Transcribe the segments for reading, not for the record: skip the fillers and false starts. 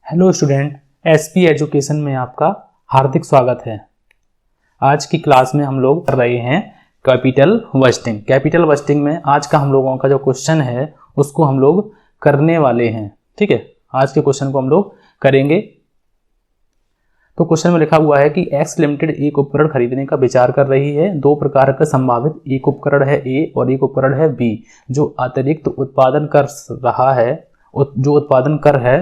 Hello student, SP education में आपका हार्दिक स्वागत है। आज की क्लास में हम लोग कर रहे हैं कैपिटल बस्टिंग। कैपिटल बस्टिंग में आज का हम लोगों का जो क्वेश्चन है उसको हम लोग करने वाले हैं। ठीक है, आज के क्वेश्चन को हम लोग करेंगे। तो क्वेश्चन में लिखा हुआ है कि एक्स लिमिटेड एक उपकरण खरीदने का विचार कर रही है। दो प्रकार का संभावित, एक उपकरण है ए और एक उपकरण है बी, जो अतिरिक्त उत्पादन कर रहा है, जो उत्पादन कर है।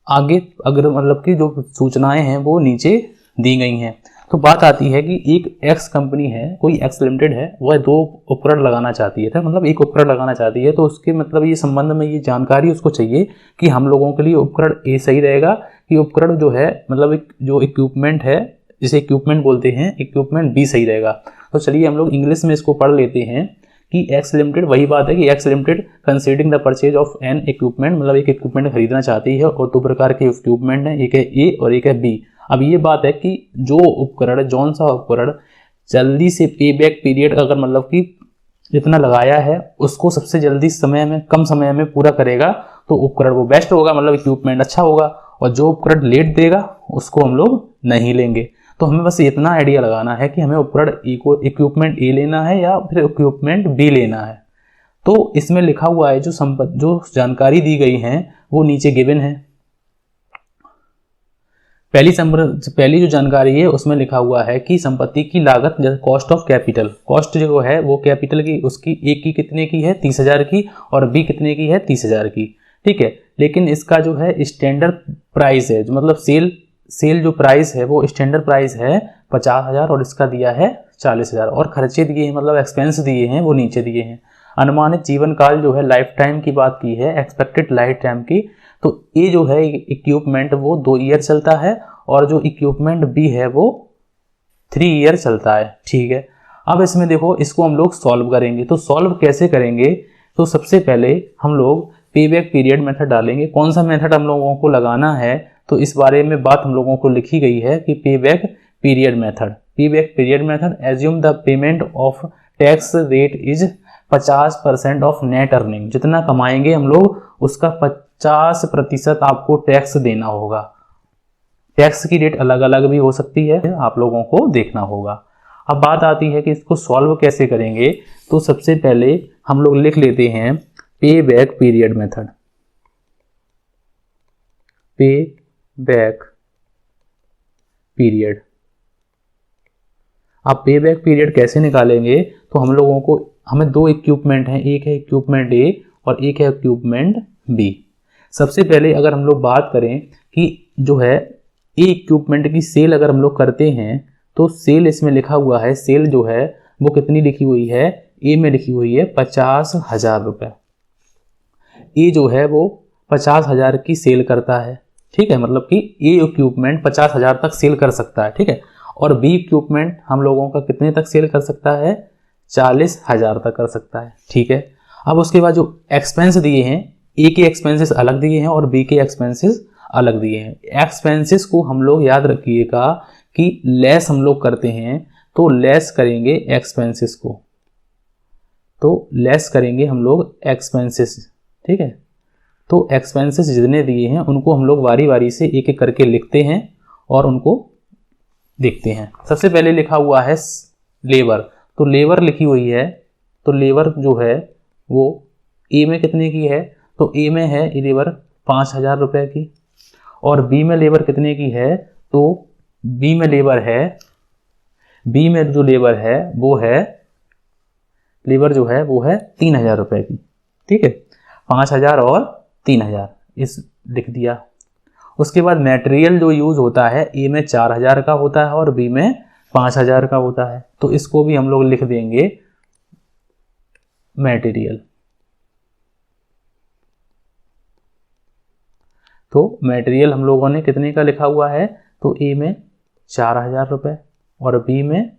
आगे अगर मतलब कि जो सूचनाएं हैं वो नीचे दी गई हैं। तो बात आती है कि एक एक्स कंपनी है, कोई एक्स लिमिटेड है, वह दो उपकरण लगाना चाहती है, मतलब एक उपकरण लगाना चाहती है। तो उसके मतलब ये संबंध में ये जानकारी उसको चाहिए कि हम लोगों के लिए उपकरण ए सही रहेगा कि उपकरण जो है मतलब एक जो इक्विपमेंट है, जिसे इक्विपमेंट बोलते हैं, इक्विपमेंट बी सही रहेगा। तो चलिए हम लोग इंग्लिश में इसको पढ़ लेते हैं कि एक्स लिमिटेड, वही बात है कि x limited considering the purchase of N equipment, मतलब एक इक्विपमेंट खरीदना चाहती है और दो प्रकार के इक्विपमेंट है, एक है ए और एक है बी। अब ये बात है कि जो उपकरण, जौन सा उपकरण जल्दी से पे बैक पीरियड अगर मतलब कि जितना लगाया है उसको सबसे जल्दी समय में, कम समय में पूरा करेगा तो उपकरण वो बेस्ट होगा, मतलब इक्विपमेंट अच्छा होगा। और जो उपकरण लेट देगा उसको हम लोग नहीं लेंगे। तो हमें बस इतना आइडिया लगाना है कि हमें उपकरण ए को, इक्विपमेंट ए लेना है या फिर इक्विपमेंट बी लेना है। तो इसमें लिखा हुआ है जो जानकारी दी गई है वो नीचे गिवन है। पहली जो जानकारी है उसमें लिखा हुआ है कि संपत्ति की लागत, जैसे कॉस्ट ऑफ कैपिटल, कॉस्ट जो है वो कैपिटल की, उसकी ए की कितने की है 30,000 की और बी कितने की है 30,000 की। ठीक है, लेकिन इसका जो है स्टैंडर्ड प्राइस है, जो मतलब सेल जो प्राइस है वो स्टैंडर्ड प्राइस है 50,000 और इसका दिया है 40,000 और खर्चे दिए हैं, मतलब एक्सपेंस दिए हैं वो नीचे दिए हैं। अनुमानित जीवन काल जो है, लाइफ टाइम की बात की है, एक्सपेक्टेड लाइफ टाइम की। तो ये जो है इक्विपमेंट वो 2 ईयर चलता है और जो इक्विपमेंट बी है वो 3 ईयर चलता है। ठीक है, अब इसमें देखो, इसको हम लोग सॉल्व करेंगे। तो सॉल्व कैसे करेंगे? तो सबसे पहले हम लोग पे बैक पीरियड मेथड डालेंगे। कौन सा मेथड हम लोगों को लगाना है तो इस बारे में बात हम लोगों को लिखी गई है कि पे बैक पीरियड मेथड। पे back period method, assume the payment of tax rate is 50% of net earning. जितना कमाएंगे हम लोग उसका 50% आपको टैक्स देना होगा। टैक्स की रेट अलग अलग भी हो सकती है, आप लोगों को देखना होगा। अब बात आती है कि इसको सॉल्व कैसे करेंगे। तो सबसे पहले हम लोग लिख लेते हैं पे बैक पीरियड मेथड। पे बैक पीरियड। अब पे बैक पीरियड कैसे निकालेंगे? तो हम लोगों को, हमें दो इक्विपमेंट हैं, एक है इक्विपमेंट ए और एक है इक्विपमेंट बी। सबसे पहले अगर हम लोग बात करें कि जो है ए इक्विपमेंट की सेल अगर हम लोग करते हैं तो सेल इसमें लिखा हुआ है, सेल जो है वो कितनी लिखी हुई है, ए में लिखी हुई है 50,000 रुपये। ए जो है वो 50,000 की सेल करता है। ठीक है, मतलब कि ए इक्विपमेंट 50,000 तक सेल कर सकता है। ठीक है, और बी इक्विपमेंट हम लोगों का कितने तक सेल कर सकता है, 40,000 तक कर सकता है। ठीक है, अब उसके बाद जो एक्सपेंस दिए हैं, ए के एक्सपेंसेस अलग दिए हैं और बी के एक्सपेंसेस अलग दिए हैं। एक्सपेंसेस को हम लोग याद रखिएगा कि लेस हम लोग करते हैं तो लेस करेंगे एक्सपेंसेस को, तो लेस करेंगे हम लोग एक्सपेंसेस। ठीक है, तो एक्सपेंसेस जितने दिए हैं उनको हम लोग वारी वारी से एक एक करके लिखते हैं और उनको देखते हैं। सबसे पहले लिखा हुआ है लेबर, तो लेबर लिखी हुई है। तो लेबर जो है वो ए में कितने की है, तो ए में है लेबर 5,000 रुपये की और बी में लेबर कितने की है, तो बी में लेबर है, बी में जो लेबर है वो है, लेबर जो है वो है 3,000 रुपये की। ठीक है, 5,000 और 3,000 इस लिख दिया। उसके बाद मटेरियल जो यूज होता है, ए में 4,000 का होता है और बी में 5,000 का होता है, तो इसको भी हम लोग लिख देंगे मटेरियल। तो मटेरियल हम लोगों ने कितने का लिखा हुआ है, तो ए में 4,000 रुपये और बी में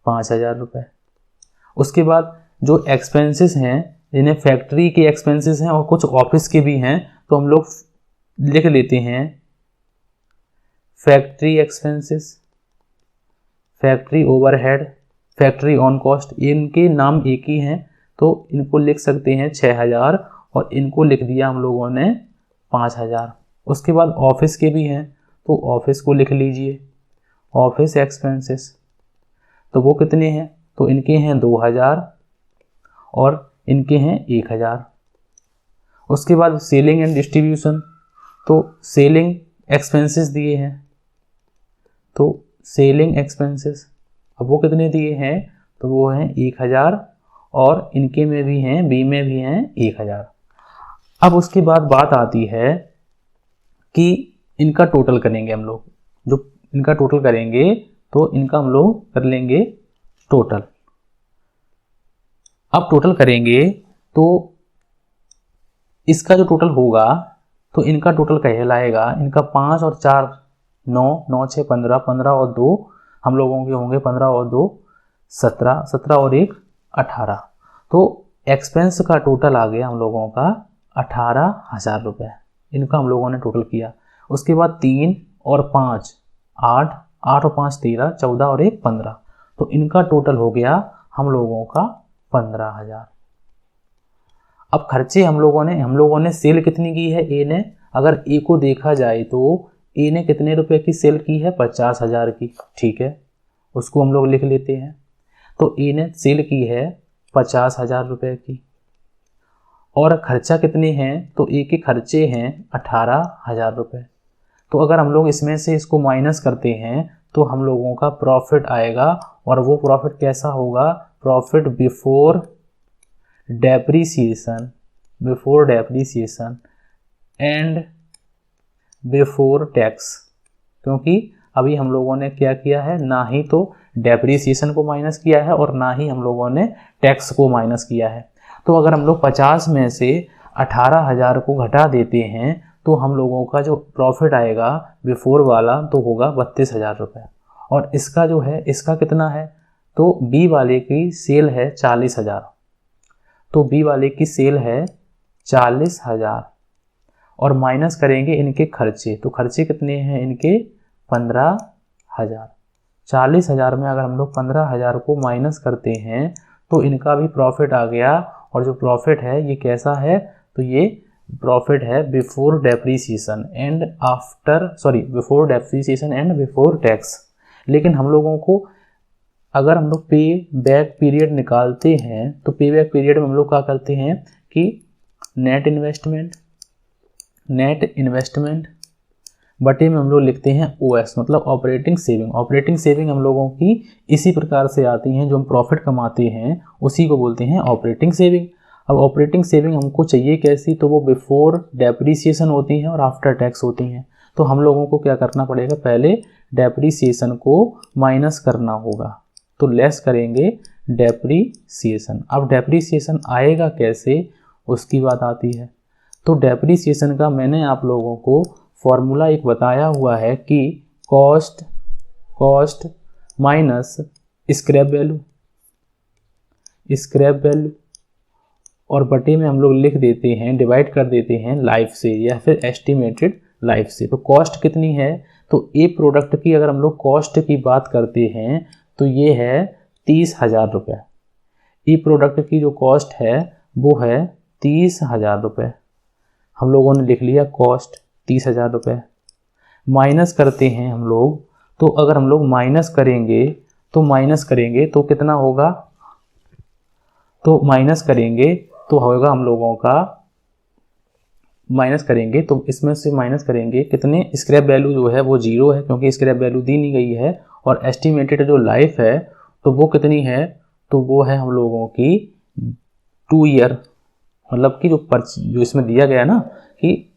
5,000 रुपये। उसके बाद जो एक्सपेंसेस हैं, जिन्हें फैक्ट्री के एक्सपेंसेस हैं और कुछ ऑफिस के भी हैं, तो हम लोग लिख लेते हैं factory expenses, factory overhead, factory on cost. इनके नाम एक ही हैं तो इनको लिख सकते हैं 6,000 और इनको लिख दिया हम लोगों ने 5,000। उसके बाद ऑफिस के भी हैं, तो ऑफिस को लिख लीजिए, ऑफिस एक्सपेंसेस, तो वो कितने हैं, तो इनके हैं 2000 और इनके हैं 1000। उसके बाद सेलिंग एंड डिस्ट्रीब्यूशन, तो सेलिंग एक्सपेंसेस दिए हैं, तो सेलिंग एक्सपेंसेस अब वो कितने दिए हैं, तो वो हैं 1000 और इनके में भी हैं, बी में भी हैं 1000। अब उसके बाद बात आती है कि इनका टोटल करेंगे हम लोग, जो इनका टोटल करेंगे तो इनका हम लोग कर लेंगे टोटल। अब टोटल करेंगे तो इसका जो टोटल होगा तो इनका टोटल कहलाएगा, इनका 5 और 4 9, 9 6 15, 15 और 2 हम लोगों के होंगे 15 और 2 17, 17 और 1 18। तो एक्सपेंस का टोटल आ गया हम लोगों का 18,000 रुपये, इनका हम लोगों ने टोटल किया। उसके बाद 3 और 5 8, 8 और 5 13, 14 और 1 15, तो इनका टोटल हो गया हम लोगों का 15,000। अब खर्चे हम लोगों ने सेल कितनी की है, ए ने, अगर ए को देखा जाए तो ए ने कितने रुपए की सेल की है, 50,000 की, ठीक है, उसको हम लोग लिख लेते हैं। तो ए ने सेल की है 50,000 रुपये की, और खर्चा कितने हैं, तो ए के खर्चे हैं 18,000 रुपये। तो अगर हम लोग इसमें से इसको माइनस करते हैं तो हम लोगों का प्रॉफिट आएगा, और वो प्रॉफिट कैसा होगा, profit before depreciation, before depreciation and before tax, क्योंकि अभी हम लोगों ने क्या किया है, ना ही तो डेप्रीसिएशन को माइनस किया है और ना ही हम लोगों ने टैक्स को माइनस किया है। तो अगर हम लोग 50 में से 18,000 को घटा देते हैं तो हम लोगों का जो प्रॉफिट आएगा बिफोर वाला तो होगा 32,000 रुपये। और इसका जो है, इसका कितना है, तो बी वाले की सेल है 40,000, तो बी वाले की सेल है 40,000 और माइनस करेंगे इनके खर्चे, तो खर्चे कितने हैं इनके 15,000। 40,000 में अगर हम लोग 15,000 को माइनस करते हैं तो इनका भी प्रॉफिट आ गया, और जो प्रॉफिट है ये कैसा है, तो ये प्रॉफिट है before depreciation and before depreciation and before tax. लेकिन हम लोगों को अगर हम लोग पे बैक पीरियड निकालते हैं तो पे बैक पीरियड में हम लोग क्या करते हैं कि नेट इन्वेस्टमेंट बटे में हम लोग लिखते हैं ओएस, मतलब ऑपरेटिंग सेविंग। ऑपरेटिंग सेविंग हम लोगों की इसी प्रकार से आती हैं, जो हम प्रॉफिट कमाते हैं उसी को बोलते हैं ऑपरेटिंग सेविंग। अब ऑपरेटिंग सेविंग हमको चाहिए कैसी, तो वो बिफोर डेप्रीसिएशन होती हैं और आफ्टर टैक्स होती हैं। तो हम लोगों को क्या करना पड़ेगा, पहले डेप्रीसिएशन को माइनस करना होगा, तो लेस करेंगे डेप्रीसिएशन। अब डेप्रीसिएशन आएगा कैसे, उसकी बात आती है। तो डेप्रीसिएशन का मैंने आप लोगों को फॉर्मूला एक बताया हुआ है कि कॉस्ट माइनस स्क्रैप वैल्यू और बटे में हम लोग लिख देते हैं, डिवाइड कर देते हैं लाइफ से या फिर एस्टिमेटेड लाइफ से। तो कॉस्ट कितनी है, तो ए प्रोडक्ट की अगर हम लोग कॉस्ट की बात करते हैं तो ये है 30,000 रुपये। ई प्रोडक्ट की जो कॉस्ट है वो है 30,000 रुपये। हम लोगों ने लिख लिया कॉस्ट 30,000 रुपये। माइनस करते हैं हम लोग, तो अगर हम लोग माइनस करेंगे तो कितना होगा, तो माइनस करेंगे तो होगा हम लोगों का, माइनस करेंगे तो इसमें से माइनस करेंगे कितने, स्क्रैप वैल्यू जो है वो 0 है क्योंकि स्क्रैप वैल्यू दी नहीं गई है, और एस्टिमेटेड जो लाइफ है तो वो कितनी है, तो वो है हम लोगों की 2 ईयर, मतलब कि जो इसमें दिया गया ना कि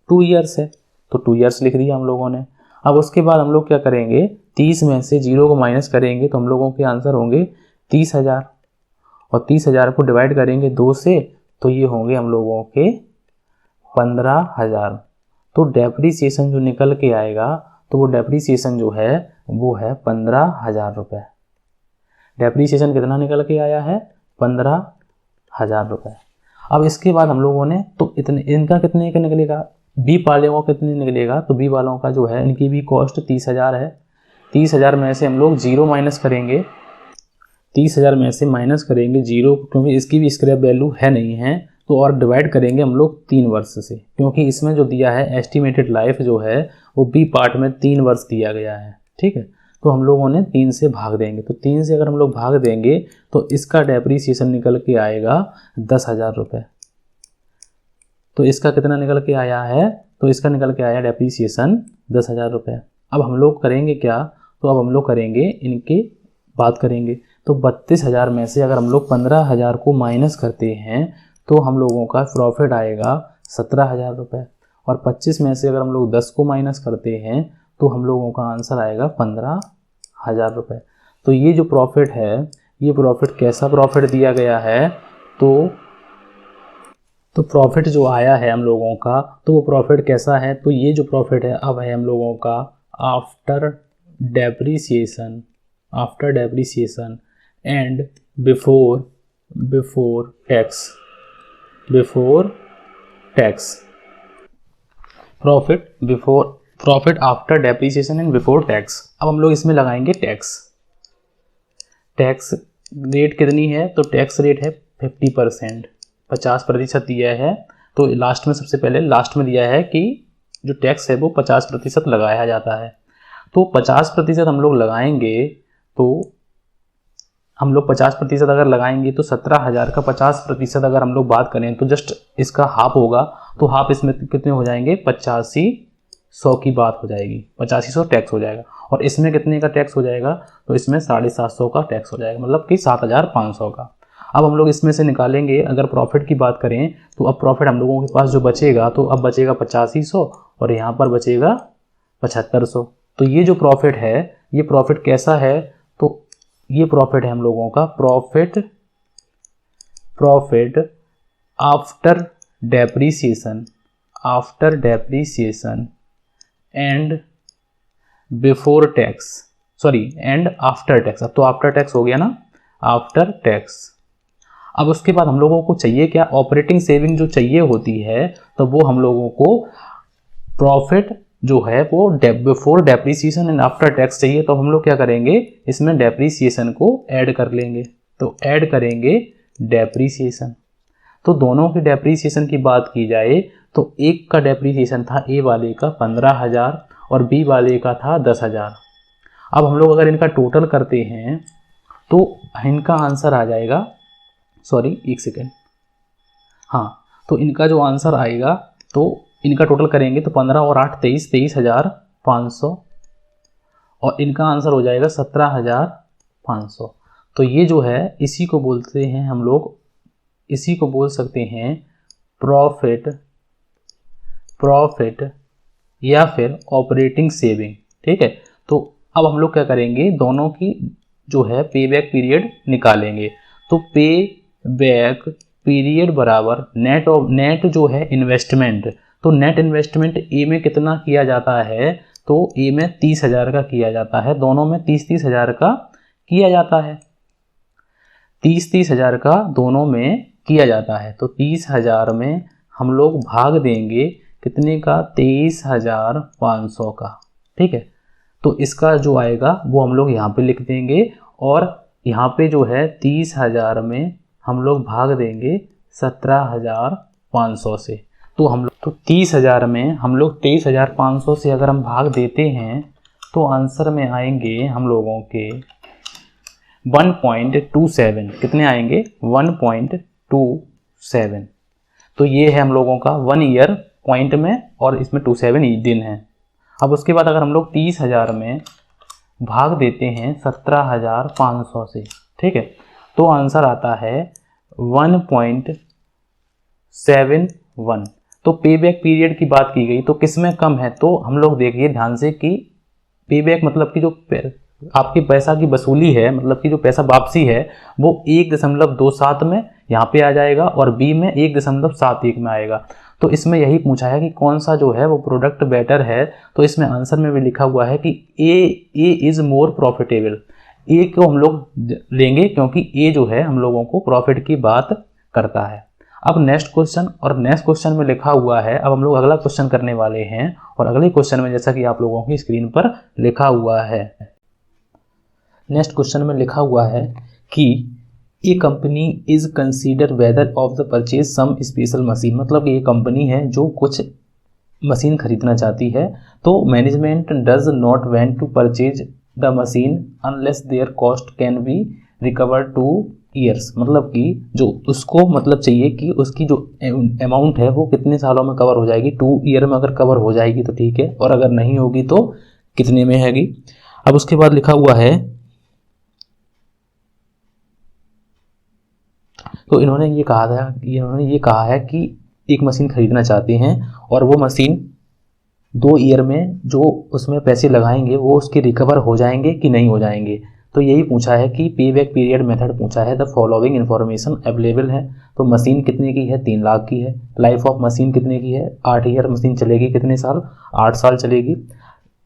2 ईयर्स है, तो 2 ईयर्स लिख दिया हम लोगों ने। अब उसके बाद हम लोग क्या करेंगे, 30 में से 0 को माइनस करेंगे तो हम लोगों के आंसर होंगे 30,000, और 30,000 को डिवाइड करेंगे 2 से तो ये होंगे हम लोगों के 15,000। तो डेप्रीसिएशन जो निकल के आएगा तो वो डेप्रीसिएशन जो है वो है 15,000 रुपये। डेप्रीसिएशन कितना निकल के आया है, 15,000 रुपये। अब इसके बाद हम लोगों ने तो इनका कितने का निकलेगा, बी वालों का कितने निकलेगा, तो बी वालों का जो है इनकी भी कॉस्ट 30,000 है। 30,000 में से हम लोग 0 माइनस करेंगे, 30,000 में से माइनस करेंगे 0, क्योंकि इसकी भी स्क्रैप वैल्यू है नहीं है, तो और डिवाइड करेंगे हम लोग 3 वर्ष से, क्योंकि इसमें जो दिया है एस्टिमेटेड लाइफ जो है वो बी पार्ट में 3 वर्ष दिया गया है। ठीक है, तो हम लोगों ने 3 से भाग देंगे। तो 3 से अगर हम लोग भाग देंगे तो इसका डेप्रीसिएशन निकल के आएगा 10,000 रुपये। तो इसका कितना निकल के आया है, तो इसका निकल के आया डेप्रीसिएशन 10,000 रुपये। अब हम लोग करेंगे क्या, तो अब हम लोग करेंगे इनकी बात करेंगे। तो 32,000 में से अगर हम लोग 15,000 को माइनस करते हैं तो हम लोगों का प्रॉफिट आएगा 17,000 रुपये, और 25 में से अगर हम लोग 10 को माइनस करते हैं तो हम लोगों का आंसर आएगा 15,000 रुपये। तो ये जो प्रॉफिट है, ये प्रॉफिट कैसा प्रॉफिट दिया गया है, तो प्रॉफिट जो आया है हम लोगों का, तो वो प्रॉफिट कैसा है, तो ये जो प्रॉफिट है अब है हम लोगों का after depreciation and before tax profit after depreciation and before tax. अब हम लोग इसमें लगाएंगे टैक्स रेट कितनी है, तो टैक्स रेट है 50%, 50% दिया है। तो लास्ट में सबसे पहले लास्ट में दिया है कि जो टैक्स है वो 50% लगाया जाता है। तो 50% हम लोग लगाएंगे, तो हम लोग 50% अगर लगाएंगे तो 17,000 का 50% अगर हम लोग बात करें तो जस्ट इसका हाफ होगा। तो हाफ इसमें कितने हो जाएंगे, 8500 की बात हो जाएगी, 8500 टैक्स हो जाएगा। और इसमें कितने का टैक्स हो जाएगा, तो इसमें 750 का टैक्स हो जाएगा, मतलब कि 7,500 का। अब हम लोग इसमें से निकालेंगे, अगर प्रॉफिट की बात करें तो अब प्रॉफिट हम लोगों के पास जो बचेगा, तो अब बचेगा 8500 और यहाँ पर बचेगा 7500। तो ये जो प्रॉफिट है, ये प्रॉफिट कैसा है, तो ये प्रॉफिट है हम लोगों का profit after depreciation and before tax, and after tax. अब तो आफ्टर टैक्स हो गया ना, आफ्टर टैक्स। अब उसके बाद हम लोगों को चाहिए क्या, ऑपरेटिंग सेविंग जो चाहिए होती है, तो वो हम लोगों को प्रॉफिट जो है वो before depreciation and after tax चाहिए। तो हम लोग क्या करेंगे, इसमें डेप्रीसिएशन को ऐड कर लेंगे। तो ऐड करेंगे डेप्रीसिएशन। तो दोनों की डेप्रीसिएशन की बात की जाए तो एक का डेप्रीसिएशन था ए वाले का 15,000 और बी वाले का था 10,000। अब हम लोग अगर इनका टोटल करते हैं तो इनका आंसर आ जाएगा, एक सेकेंड, हाँ, तो इनका जो आंसर आएगा, तो इनका टोटल करेंगे तो 15 और 8 23,500 और इनका आंसर हो जाएगा 17,500। तो ये जो है इसी को बोलते हैं हम लोग, इसी को बोल सकते हैं प्रॉफिट या फिर ऑपरेटिंग सेविंग। ठीक है, तो अब हम लोग क्या करेंगे, दोनों की जो है पे बैक पीरियड निकालेंगे। तो पे बैक पीरियड बराबर नेट जो है इन्वेस्टमेंट। तो नेट इन्वेस्टमेंट ए में कितना किया जाता है, तो ए में 30,000 का किया जाता है, दोनों में 30,000 का किया जाता है, 30,000 का दोनों में किया जाता है। तो 30,000 में हम लोग भाग देंगे कितने का, 23,500 का। ठीक है, तो इसका जो आएगा वो हम लोग यहाँ पे लिख देंगे, और यहाँ पे जो है 30,000 में हम लोग भाग देंगे 17,500 से। तो 30,000 में हम लोग 23,500 से अगर हम भाग देते हैं तो आंसर में आएंगे हम लोगों के 1.27। कितने आएंगे, 1.27। तो ये है हम लोगों का 1 ईयर पॉइंट में, और इसमें 27 दिन है। अब उसके बाद अगर हम लोग 30,000 में भाग देते हैं 17,500 से, ठीक है, तो आंसर आता है 1.71। तो पे बैक पीरियड की बात की गई तो किसमें कम है, तो हम लोग देखिए ध्यान से कि पे बैक मतलब कि जो आपके पैसा की वसूली है, मतलब कि जो पैसा वापसी है, वो 1.27 में यहाँ पे आ जाएगा और बी में 1.71 में आएगा। तो इसमें यही पूछा है कि कौन सा जो है वो प्रोडक्ट बेटर है। तो इसमें आंसर में भी लिखा हुआ है कि ए इज़ मोर प्रॉफिटेबल। ए को हम लोग लेंगे क्योंकि ए जो है हम लोगों को प्रॉफिट की बात करता है। अब नेक्स्ट क्वेश्चन, और नेक्स्ट क्वेश्चन में लिखा हुआ है, अब हम लोग अगला क्वेश्चन करने वाले हैं, और अगले क्वेश्चन में जैसा कि आप लोगों की स्क्रीन पर लिखा हुआ है, नेक्स्ट क्वेश्चन में लिखा हुआ है कि ये company is consider whether of the purchase some special machine, मतलब ये कंपनी है जो कुछ मशीन खरीदना चाहती है, तो management does not want to purchase the machine unless their cost can be recover two years, मतलब कि जो उसको मतलब चाहिए कि उसकी जो अमाउंट है वो कितने सालों में कवर हो जाएगी, 2 ईयर में अगर कवर हो जाएगी तो ठीक है, और अगर नहीं होगी तो कितने में हैगी। अब उसके बाद लिखा हुआ है, तो इन्होंने ये कहा है कि एक मशीन खरीदना चाहते हैं और वो मशीन 2 ईयर में जो उसमें पैसे लगाएंगे वो उसके रिकवर हो जाएंगे कि नहीं हो जाएंगे। तो यही पूछा है कि पे बैक पीरियड मेथड पूछा है। द फॉलोइंग इन्फॉर्मेशन अवेलेबल है। तो मशीन कितने की है, 3 लाख की है। लाइफ ऑफ मशीन कितने की है, 8 ईयर मशीन चलेगी, कितने साल, 8 साल चलेगी।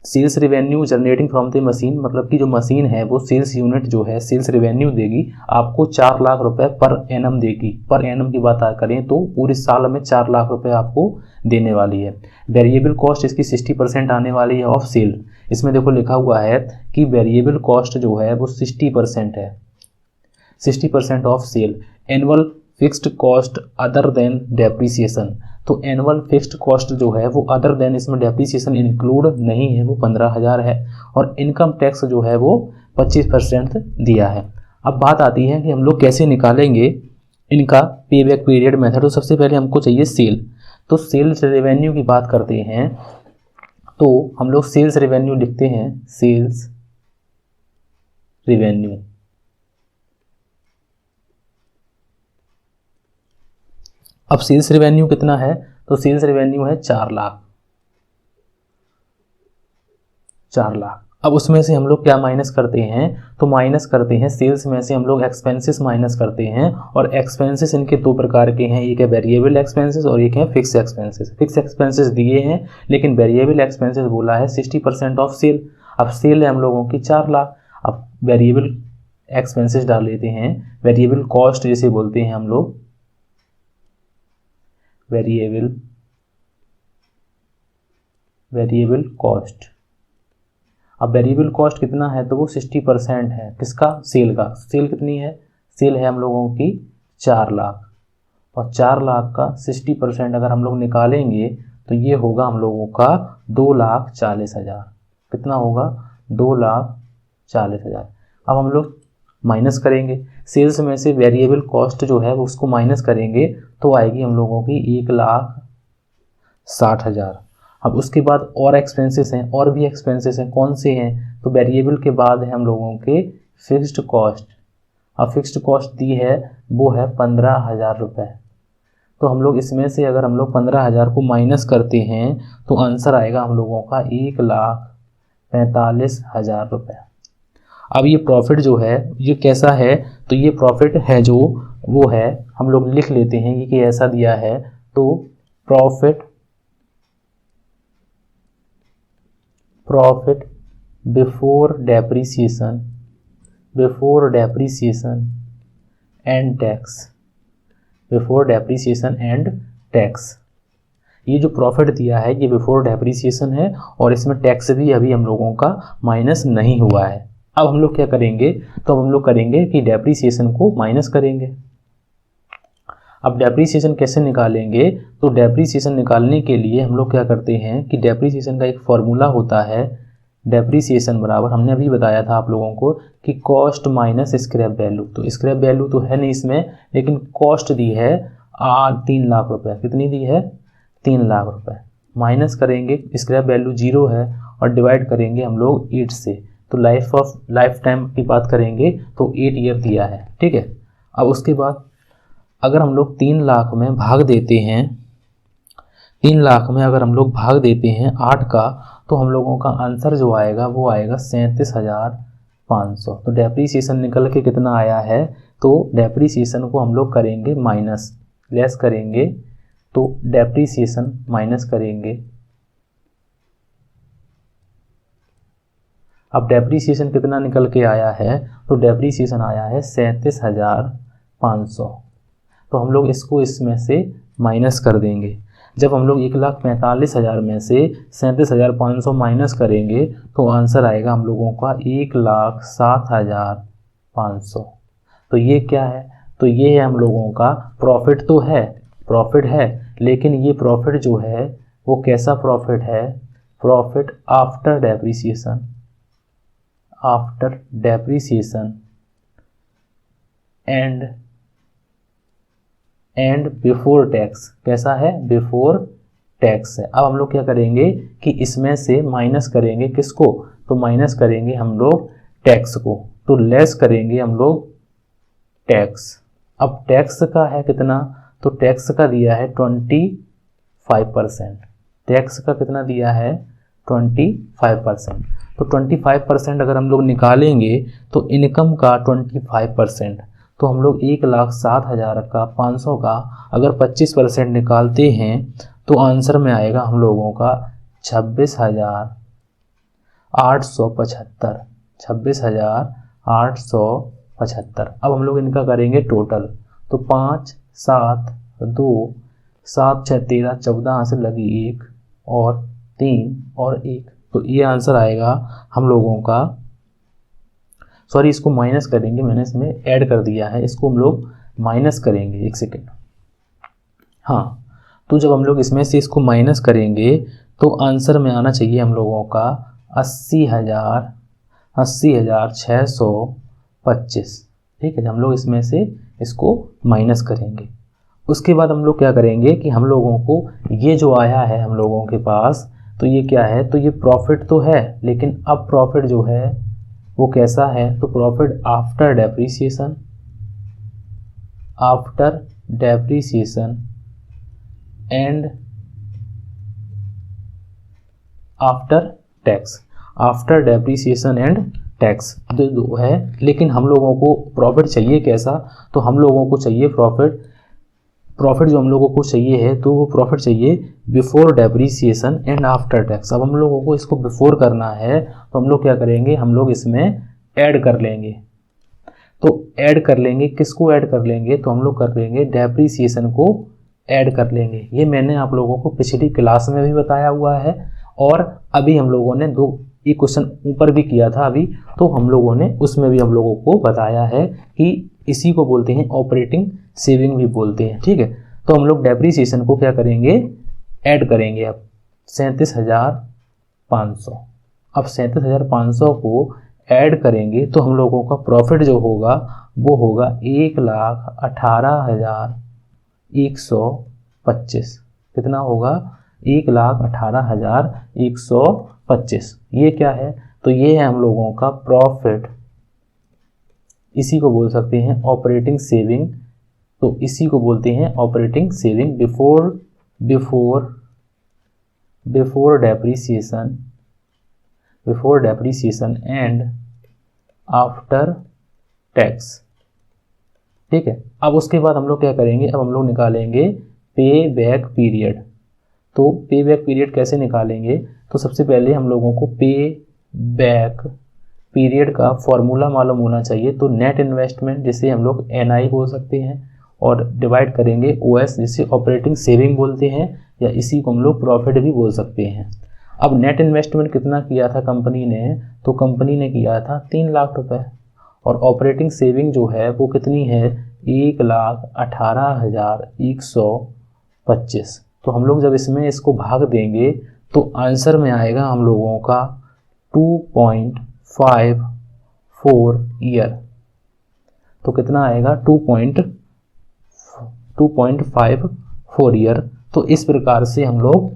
Sales revenue generating from the machine, मतलब कि जो मशीन है वो सेल्स यूनिट जो है सेल्स रेवेन्यू देगी आपको 4 लाख रुपए पर एनम देगी। पर एनम की बात करें तो पूरे साल में 4 लाख रुपए आपको देने वाली है। वेरिएबल कॉस्ट इसकी 60% आने वाली है ऑफ सेल। इसमें देखो लिखा हुआ है कि वेरिएबल कॉस्ट जो है वो 60% है, 60% of sale. Annual fixed cost other than depreciation, तो एनुअल फिक्स्ड कॉस्ट जो है वो अदर देन, इसमें डेप्रीसिएशन इंक्लूड नहीं है, वो 15,000 है। और इनकम टैक्स जो है वो 25% दिया है। अब बात आती है कि हम लोग कैसे निकालेंगे इनका पे बैक पीरियड मेथड। तो सबसे पहले हमको चाहिए सेल, तो सेल्स रेवेन्यू की बात करते हैं। तो हम लोग सेल्स रेवेन्यू लिखते हैं, सेल्स रेवेन्यू। अब सेल्स रेवेन्यू कितना है, तो सेल्स रेवेन्यू है 4 लाख। अब उसमें से हम लोग क्या माइनस करते हैं, तो माइनस करते हैं सेल्स में से हम लोग एक्सपेंसेस माइनस करते हैं। और एक्सपेंसेस इनके 2 प्रकार के हैं, एक है वेरिएबल एक्सपेंसेस और एक है फिक्स एक्सपेंसेस। फिक्स एक्सपेंसेस दिए हैं लेकिन वेरिएबल एक्सपेंसेस बोला है 60% ऑफ सेल। अब सेल है हम लोगों की 4 लाख। अब वेरिएबल एक्सपेंसेस डाल लेते हैं, वेरिएबल कॉस्ट जिसे बोलते हैं हम लोग, वेरिएबल कॉस्ट। अब वेरिएबल कॉस्ट कितना है, तो वो 60% है, किसका, सेल का। सेल कितनी है, सेल है हम लोगों की 4 लाख, और 4 लाख का 60% अगर हम लोग निकालेंगे तो ये होगा हम लोगों का 2,40,000। कितना होगा, 2,40,000। अब हम लोग माइनस करेंगे, सेल्स में से वेरिएबल कॉस्ट जो है उसको माइनस करेंगे तो आएगी हम लोगों की 1,60,000। अब उसके बाद और एक्सपेंसेस हैं, और भी एक्सपेंसेस हैं, कौन से हैं, तो वेरिएबल के बाद है हम लोगों के फिक्स्ड कॉस्ट। अब फिक्स्ड कॉस्ट दी है वो है 15,000 रुपये। तो हम लोग इसमें से अगर हम लोग 15,000 को माइनस करते हैं तो आंसर आएगा हम लोगों का 1,45,000 रुपये। अब ये प्रॉफिट जो है ये कैसा है, तो ये प्रॉफिट है जो वो है, हम लोग लिख लेते हैं कि ऐसा दिया है। तो profit before depreciation and tax, ये जो प्रॉफिट दिया है ये बिफोर डेप्रीसिएशन है और इसमें टैक्स भी अभी हम लोगों का माइनस नहीं हुआ है। अब हम लोग क्या करेंगे, तो अब हम लोग करेंगे कि डेप्रीसिएशन को माइनस करेंगे। अब डेप्रीसिएशन कैसे निकालेंगे, तो डेप्रीसिएशन निकालने के लिए हम लोग क्या करते हैं कि डेप्रीसिएशन का एक फॉर्मूला होता है, डेप्रीसिएशन बराबर, हमने अभी बताया था आप लोगों को कि कॉस्ट माइनस स्क्रैप वैल्यू। तो स्क्रैप वैल्यू तो है नहीं इसमें, लेकिन कॉस्ट दी है 3 लाख रुपए। कितनी दी है, 3 लाख रुपए। माइनस करेंगे, स्क्रैप वैल्यू 0 है, और डिवाइड करेंगे हम लोग 8 से। तो लाइफ टाइम की बात करेंगे तो 8 ईयर दिया है, ठीक है। अब उसके बाद अगर हम लोग 3 लाख में भाग देते हैं, 3 लाख में अगर हम लोग भाग देते हैं 8 का, तो हम लोगों का आंसर जो आएगा वो आएगा 37,500। तो डेप्रीसिएशन निकल के कितना आया है, तो डेप्रीसिएशन को हम लोग करेंगे माइनस, लेस करेंगे, तो डेप्रीसिएशन माइनस करेंगे। अब डेप्रीसिएशन कितना निकल के आया है, तो डेप्रीसिएशन आया है 37,500। तो हम लोग इसको इसमें से माइनस कर देंगे। जब हम लोग 1,45,000 में से 37,500 माइनस करेंगे तो आंसर आएगा हम लोगों का 1,07,500। तो ये क्या है, तो ये है हम लोगों का प्रॉफिट। तो है प्रॉफिट है, लेकिन ये प्रॉफिट जो है वो कैसा प्रॉफिट है, profit after depreciation, after depreciation and before tax. कैसा है, बिफोर टैक्स है। अब हम लोग क्या करेंगे कि इसमें से माइनस करेंगे किसको, तो माइनस करेंगे हम लोग टैक्स को, तो लेस करेंगे हम लोग टैक्स। अब टैक्स का है कितना, तो टैक्स का दिया है 25%। टैक्स का कितना दिया है, 25%। तो 25% अगर हम लोग निकालेंगे तो इनकम का 25%, तो हम लोग 1,07,000 का 500 का अगर 25% निकालते हैं तो आंसर में आएगा हम लोगों का 26,875। 26,875। अब हम लोग इनका करेंगे टोटल, तो 5 7 2 7 6 13 14 से लगी 1 और 3 और 1, तो ये आंसर आएगा हम लोगों का, सॉरी इसको माइनस करेंगे, मैंने इसमें ऐड कर दिया है, इसको हम लोग माइनस करेंगे, एक सेकेंड। हाँ, तो जब हम लोग इसमें से इसको माइनस करेंगे तो आंसर में आना चाहिए हम लोगों का 80,625। ठीक है, जब हम लोग इसमें से इसको माइनस करेंगे, उसके बाद हम लोग क्या करेंगे कि हम लोगों को ये जो आया है हम लोगों के पास, तो ये क्या है, तो ये प्रॉफिट तो है, लेकिन अब प्रॉफिट जो है वो कैसा है, तो profit after depreciation, after depreciation and after tax, after depreciation and tax दो है। लेकिन हम लोगों को प्रॉफिट चाहिए कैसा, तो हम लोगों को चाहिए प्रॉफिट जो हम लोगों को चाहिए है तो वो प्रॉफिट चाहिए before depreciation and after tax. अब हम लोगों को इसको बिफोर करना है तो हम लोग क्या करेंगे, हम लोग इसमें ऐड कर लेंगे। तो ऐड कर लेंगे, किसको ऐड कर लेंगे, तो हम लोग कर लेंगे डेप्रिसिएशन को ऐड कर लेंगे। ये मैंने आप लोगों को पिछली क्लास में भी बताया हुआ है और अभी हम लोगों ने एक क्वेश्चन ऊपर भी किया था अभी, तो हम लोगों ने उसमें भी हम लोगों को बताया है कि इसी को बोलते हैं ऑपरेटिंग सेविंग भी बोलते हैं। ठीक है, तो हम लोग डेप्रिसिएशन को क्या करेंगे, ऐड करेंगे। अब 37,500, अब 37,500 को ऐड करेंगे तो हम लोगों का प्रॉफिट जो होगा वो होगा 1,18,125। कितना होगा, 1,18,125। ये क्या है, तो ये है हम लोगों का प्रॉफिट, इसी को बोल सकते हैं ऑपरेटिंग सेविंग। तो इसी को बोलते हैं operating saving before depreciation and after tax. ठीक है, अब उसके बाद हम लोग क्या करेंगे, अब हम लोग निकालेंगे पे बैक पीरियड। तो पे बैक पीरियड कैसे निकालेंगे, तो सबसे पहले हम लोगों को पे बैक पीरियड का फॉर्मूला मालूम होना चाहिए। तो नेट इन्वेस्टमेंट जिसे हम लोग NI बोल सकते हैं और डिवाइड करेंगे OS जिसे ऑपरेटिंग सेविंग बोलते हैं, या इसी को हम लोग प्रॉफिट भी बोल सकते हैं। अब नेट इन्वेस्टमेंट कितना किया था कंपनी ने, तो कंपनी ने किया था 3 लाख रुपए, और ऑपरेटिंग सेविंग जो है वो कितनी है, 1,18,125। तो हम लोग जब इसमें इसको भाग देंगे तो आंसर में आएगा हम लोगों का 2.54 ईयर। तो कितना आएगा, 2.54 ईयर। तो इस प्रकार से हम लोग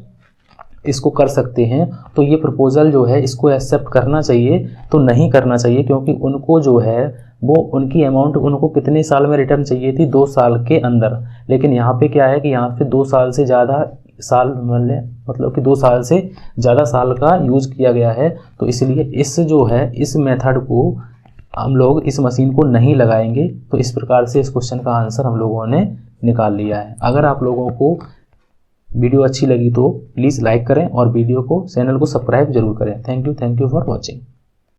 इसको कर सकते हैं। तो ये प्रपोजल जो है इसको एक्सेप्ट करना चाहिए तो नहीं करना चाहिए, क्योंकि उनको जो है वो उनकी अमाउंट उनको कितने साल में रिटर्न चाहिए थी, 2 साल के अंदर। लेकिन यहाँ पे क्या है कि यहाँ पे 2 साल से ज़्यादा साल मतलब कि 2 साल से ज़्यादा साल का यूज़ किया गया है। तो इसलिए इस जो है इस मेथड को हम लोग इस मशीन को नहीं लगाएंगे। तो इस प्रकार से इस क्वेश्चन का आंसर हम लोगों ने निकाल लिया है। अगर आप लोगों को वीडियो अच्छी लगी तो प्लीज़ लाइक करें और वीडियो को चैनल को सब्सक्राइब जरूर करें। Thank you for watching.